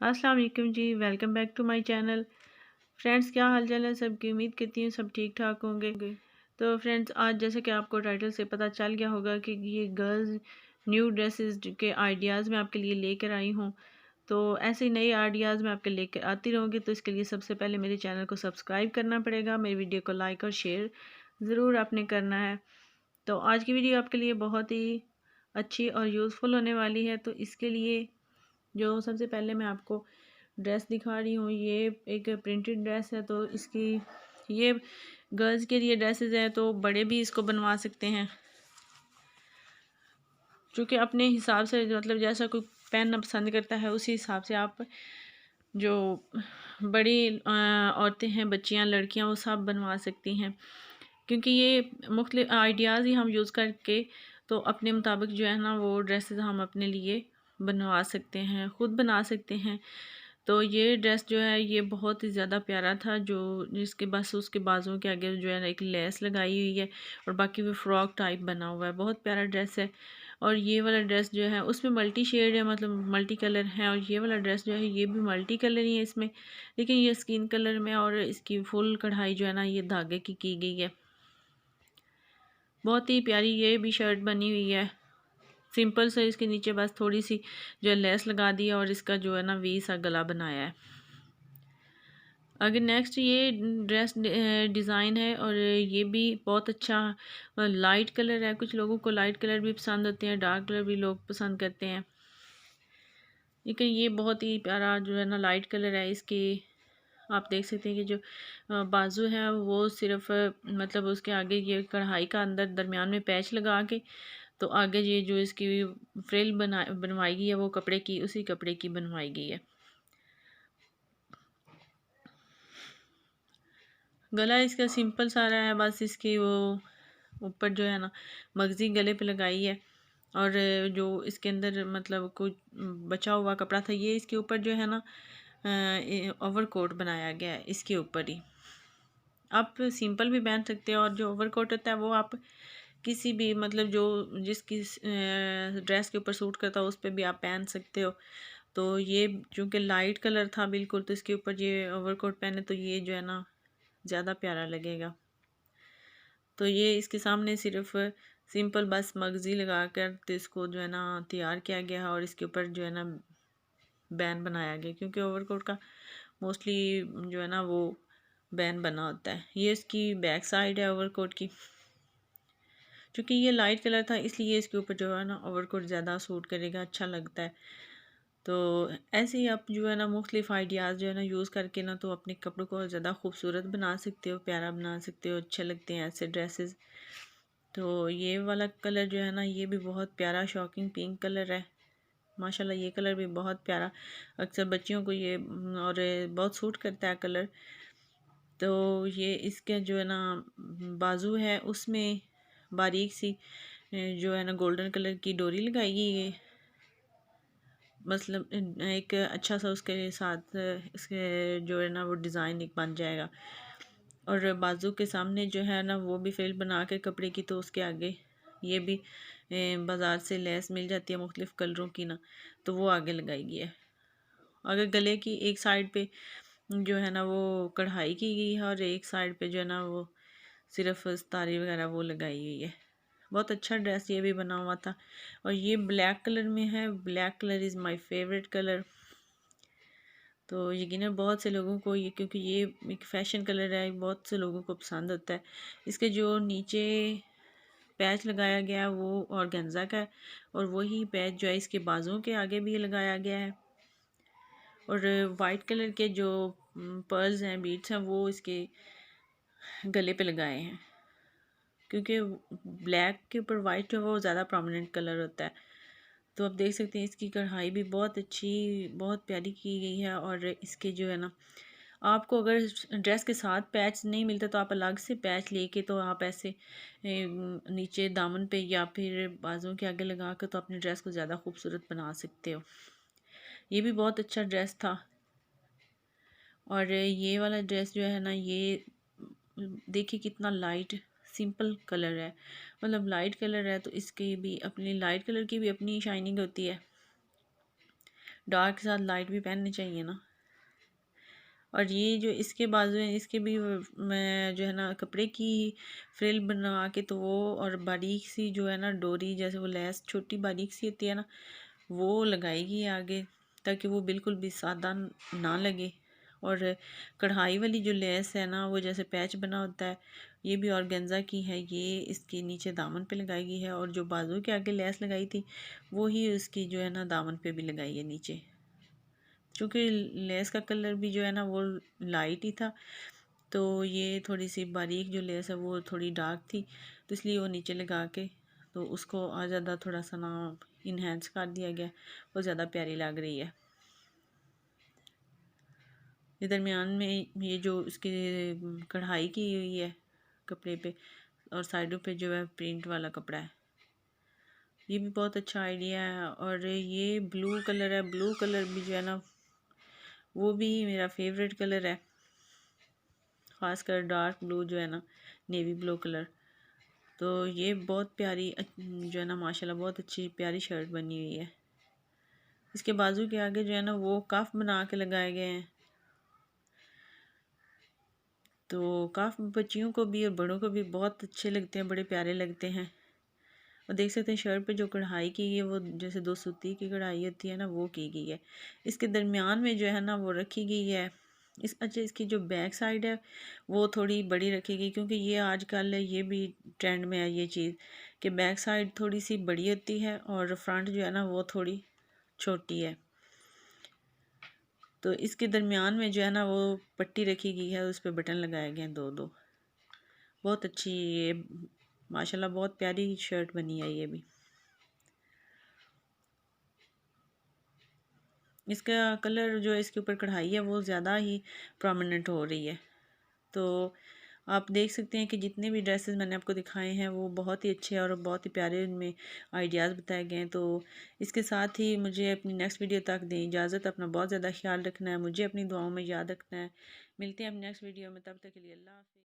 अस्सलाम वालेकुम जी। Welcome back to my channel. Friends, क्या हाल चाल है सबकी? उम्मीद करती हूँ सब ठीक ठाक होंगे। तो फ्रेंड्स, आज जैसे कि आपको टाइटल से पता चल गया होगा कि ये गर्ल्स न्यू ड्रेसेस के आइडियाज़ मैं आपके लिए लेकर आई हूँ। तो ऐसे ही नए आइडियाज़ मैं आपके लेकर आती रहूँगी। तो इसके लिए सबसे पहले मेरे चैनल को सब्सक्राइब करना पड़ेगा, मेरी वीडियो को लाइक और शेयर ज़रूर आपने करना है। तो आज की वीडियो आपके लिए बहुत ही अच्छी और यूज़फुल होने वाली है। तो इसके लिए जो सबसे पहले मैं आपको ड्रेस दिखा रही हूँ, ये एक प्रिंटेड ड्रेस है। तो इसकी ये गर्ल्स के लिए ड्रेसेस हैं, तो बड़े भी इसको बनवा सकते हैं, क्योंकि अपने हिसाब से मतलब जैसा कोई पहनना पसंद करता है उसी हिसाब से आप जो बड़ी औरतें हैं, बच्चियाँ, लड़कियाँ, वो सब बनवा सकती हैं। क्योंकि ये मुख्तलिफ आइडियाज़ ही हम यूज़ करके तो अपने मुताबिक जो है ना वो ड्रेसेस हम अपने लिए बनवा सकते हैं, ख़ुद बना सकते हैं। तो ये ड्रेस जो है ये बहुत ही ज़्यादा प्यारा था, जो जिसके बस उसके बाजुओं के आगे जो है ना एक लेस लगाई हुई है और बाकी वो फ्रॉक टाइप बना हुआ है। बहुत प्यारा ड्रेस है। और ये वाला ड्रेस जो है उसमें मल्टी शेड है, मतलब मल्टी कलर है। और ये वाला ड्रेस जो है ये भी मल्टी कलर ही है इसमें, लेकिन ये स्किन कलर में, और इसकी फुल कढ़ाई जो है ना ये धागे की गई है। बहुत ही प्यारी ये भी शर्ट बनी हुई है। सिंपल से इसके नीचे बस थोड़ी सी जो है लेस लगा दी है और इसका जो है ना वी सा गला बनाया है। अगर नेक्स्ट ये ड्रेस डिज़ाइन है और ये भी बहुत अच्छा लाइट कलर है। कुछ लोगों को लाइट कलर भी पसंद होते हैं, डार्क कलर भी लोग पसंद करते हैं, लेकिन ये बहुत ही प्यारा जो है ना लाइट कलर है। इसकी आप देख सकते हैं कि जो बाजू है वो सिर्फ मतलब उसके आगे ये कढ़ाई का अंदर दरमियान में पैच लगा के तो आगे ये जो इसकी फ्रिल बनवाई गई है वो कपड़े की, उसी कपड़े की बनवाई गई है। गला इसका सिंपल सारा है, बस इसकी वो ऊपर जो है ना मगजी गले पे लगाई है। और जो इसके अंदर मतलब कुछ बचा हुआ कपड़ा था ये इसके ऊपर जो है ना ओवर कोट बनाया गया है इसके ऊपर ही। आप सिंपल भी पहन सकते हो और जो ओवर कोट होता है वो आप किसी भी मतलब जो जिसकी ड्रेस के ऊपर सूट करता हो उस पर भी आप पहन सकते हो। तो ये चूँकि लाइट कलर था बिल्कुल, तो इसके ऊपर ये ओवर कोट पहने तो ये जो है ना ज़्यादा प्यारा लगेगा। तो ये इसके सामने सिर्फ सिंपल बस मगज़ी लगा कर तो इसको जो है ना तैयार किया गया है और इसके ऊपर जो है ना बैन बनाया गया, क्योंकि ओवरकोट का मोस्टली जो है ना वो बैन बना होता है। ये इसकी बैक साइड है ओवरकोट की। चूँकि ये लाइट कलर था इसलिए इसके ऊपर जो है ना ओवरकोट ज़्यादा सूट करेगा, अच्छा लगता है। तो ऐसे ही आप जो है ना मुख्तलिफ़ आइडियाज़ जो है ना यूज़ करके ना तो अपने कपड़ों को ज़्यादा खूबसूरत बना सकते हो, प्यारा बना सकते हो, अच्छे लगते हैं ऐसे ड्रेसेस। तो ये वाला कलर जो है ना ये भी बहुत प्यारा शॉकिंग पिंक कलर है। माशाल्लाह ये कलर भी बहुत प्यारा, अक्सर बच्चियों को ये और बहुत सूट करता है कलर। तो ये इसके जो है ना बाजू है उसमें बारीक सी जो है ना गोल्डन कलर की डोरी लगाई गई है, मतलब एक अच्छा सा उसके साथ इसके जो है ना वो डिज़ाइन एक बन जाएगा। और बाजू के सामने जो है ना वो भी फ्रिल बना के कपड़े की, तो उसके आगे ये भी बाज़ार से लेस मिल जाती है मुख्तलिफ़ कलरों की ना, तो वो आगे लगाई गई है। अगर गले की एक साइड पे जो है ना वो कढ़ाई की गई है और एक साइड पे जो है ना वो सिर्फ सितारे वगैरह वो लगाई हुई है। बहुत अच्छा ड्रेस ये भी बना हुआ था और ये ब्लैक कलर में है। Black colour is my favourite colour. तो यकीनन बहुत से लोगों को ये, क्योंकि ये एक फ़ैशन कलर है, बहुत से लोगों को पसंद होता है। इसके जो नीचे पैच लगाया गया है वो ऑर्गेन्जा का है और वही पैच जो है इसके बाजुओं के आगे भी लगाया गया है। और वाइट कलर के जो पर्ल्स हैं, बीड्स हैं, वो इसके गले पे लगाए हैं, क्योंकि ब्लैक के ऊपर वाइट जो है वो ज़्यादा प्रोमिनेंट कलर होता है। तो आप देख सकते हैं इसकी कढ़ाई भी बहुत अच्छी, बहुत प्यारी की गई है। और इसके जो है ना आपको अगर ड्रेस के साथ पैच नहीं मिलता तो आप अलग से पैच लेके तो आप ऐसे नीचे दामन पे या फिर बाजुओं के आगे लगा कर तो अपनी ड्रेस को ज़्यादा खूबसूरत बना सकते हो। ये भी बहुत अच्छा ड्रेस था। और ये वाला ड्रेस जो है ना ये देखिए कितना लाइट सिंपल कलर है, मतलब लाइट कलर है तो इसकी भी अपनी लाइट कलर की भी अपनी शाइनिंग होती है, डार्क के साथ लाइट भी पहननी चाहिए ना। और ये जो इसके बाजू हैं इसके भी मैं जो है ना कपड़े की फ्रिल बना के तो वो, और बारीक सी जो है ना डोरी जैसे वो लेस छोटी बारीक सी होती है ना, वो लगाएगी आगे, ताकि वो बिल्कुल भी सादा ना लगे। और कढ़ाई वाली जो लेस है ना, वो जैसे पैच बना होता है, ये भी ऑर्गेन्जा की है, ये इसके नीचे दामन पे लगाई गई है। और जो बाजू के आगे लेस लगाई थी वो ही उसकी जो है ना दामन पे भी लगाई है नीचे। क्योंकि लेस का कलर भी जो है ना वो लाइट ही था, तो ये थोड़ी सी बारीक जो लेस है वो थोड़ी डार्क थी, तो इसलिए वो नीचे लगा के तो उसको और ज़्यादा थोड़ा सा ना इन्हेंस कर दिया गया, वो ज़्यादा प्यारी लग रही है। ये दरमियान में ये जो इसकी कढ़ाई की हुई है कपड़े पे, और साइडों पे जो है प्रिंट वाला कपड़ा है, ये भी बहुत अच्छा आइडिया है। और ये ब्लू कलर है, ब्लू कलर भी जो है ना वो भी मेरा फेवरेट कलर है, ख़ासकर डार्क ब्लू जो है ना, नेवी ब्लू कलर। तो ये बहुत प्यारी जो है ना माशाल्लाह बहुत अच्छी प्यारी शर्ट बनी हुई है। इसके बाजू के आगे जो है ना वो कफ बना के लगाए गए हैं, तो कफ बच्चियों को भी और बड़ों को भी बहुत अच्छे लगते हैं, बड़े प्यारे लगते हैं। और देख सकते हैं शर्ट पे जो कढ़ाई की है वो जैसे दो सूती की कढ़ाई होती है ना, वो की गई है। इसके दरमियान में जो है ना वो रखी गई है अच्छा इसकी जो बैक साइड है वो थोड़ी बड़ी रखी गई, क्योंकि ये आजकल ये भी ट्रेंड में है ये चीज़ कि बैक साइड थोड़ी सी बड़ी होती है और फ्रंट जो है ना वो थोड़ी छोटी है। तो इसके दरमियान में जो है ना वो पट्टी रखी गई है, उस पर बटन लगाए गए हैं दो दो। बहुत अच्छी ये माशाल्लाह बहुत प्यारी शर्ट बनी है ये भी। इसका कलर जो इसके ऊपर कढ़ाई है वो ज़्यादा ही प्रोमिनेंट हो रही है। तो आप देख सकते हैं कि जितने भी ड्रेसेस मैंने आपको दिखाए हैं वो बहुत ही अच्छे और बहुत ही प्यारे उनमें आइडियाज़ बताए गए हैं। तो इसके साथ ही मुझे अपनी नेक्स्ट वीडियो तक दें इजाज़त। अपना बहुत ज़्यादा ख्याल रखना है, मुझे अपनी दुआओं में याद रखना है। मिलते हैं अब नेक्स्ट वीडियो में, तब तक के लिए अल्लाह हाफ़िज़।